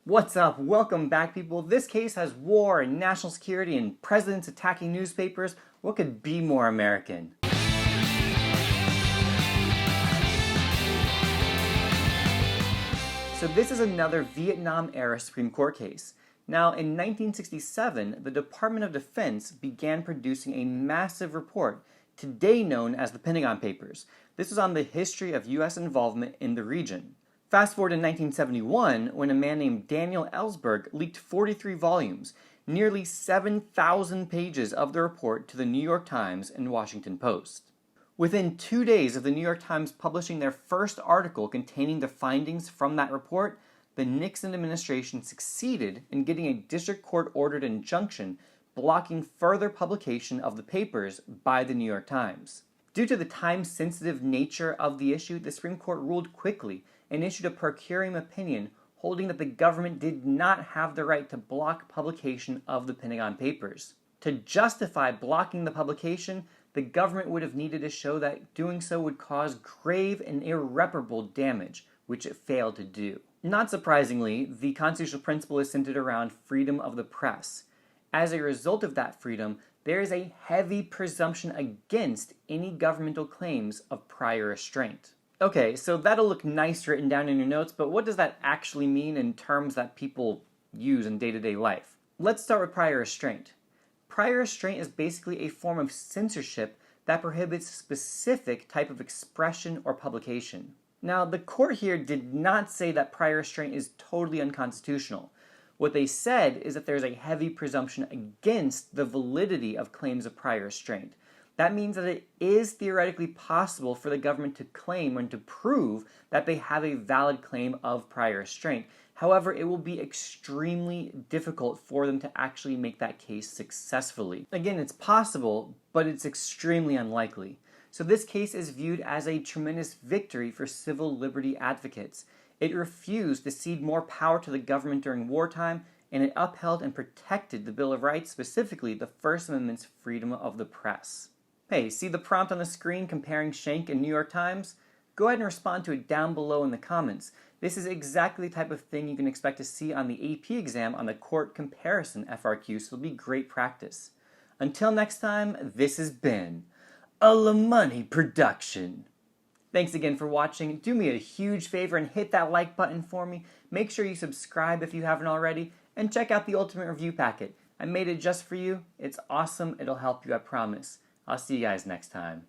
What's up? Welcome back, people. This case has war and national security and presidents attacking newspapers. What could be more American? So this is another Vietnam-era Supreme Court case. Now, in 1967, the Department of Defense began producing a massive report, today known as the Pentagon Papers. This was on the history of U.S. involvement in the region. Fast forward to 1971, when a man named Daniel Ellsberg leaked 43 volumes, nearly 7,000 pages of the report to the New York Times and Washington Post. Within 2 days of the New York Times publishing their first article containing the findings from that report, the Nixon administration succeeded in getting a district court-ordered injunction blocking further publication of the papers by the New York Times. Due to the time-sensitive nature of the issue, the Supreme Court ruled quickly and issued a per curiam opinion holding that the government did not have the right to block publication of the Pentagon Papers. To justify blocking the publication, the government would have needed to show that doing so would cause grave and irreparable damage, which it failed to do. Not surprisingly, the constitutional principle is centered around freedom of the press. As a result of that freedom, there is a heavy presumption against any governmental claims of prior restraint. Okay, so that'll look nice written down in your notes, but what does that actually mean in terms that people use in day-to-day life? Let's start with prior restraint. Prior restraint is basically a form of censorship that prohibits a specific type of expression or publication. Now, the court here did not say that prior restraint is totally unconstitutional. What they said is that there's a heavy presumption against the validity of claims of prior restraint. That means that it is theoretically possible for the government to claim and to prove that they have a valid claim of prior restraint. However, it will be extremely difficult for them to actually make that case successfully. Again, it's possible, but it's extremely unlikely. So this case is viewed as a tremendous victory for civil liberty advocates. It refused to cede more power to the government during wartime, and it upheld and protected the Bill of Rights, specifically the First Amendment's freedom of the press. Hey, see the prompt on the screen comparing Schenck and New York Times? Go ahead and respond to it down below in the comments. This is exactly the type of thing you can expect to see on the AP exam on the court comparison FRQ, so it'll be great practice. Until next time, this has been a LaMoney production. Thanks again for watching. Do me a huge favor and hit that like button for me. Make sure you subscribe if you haven't already, and check out the Ultimate Review Packet. I made it just for you. It's awesome. It'll help you, I promise. I'll see you guys next time.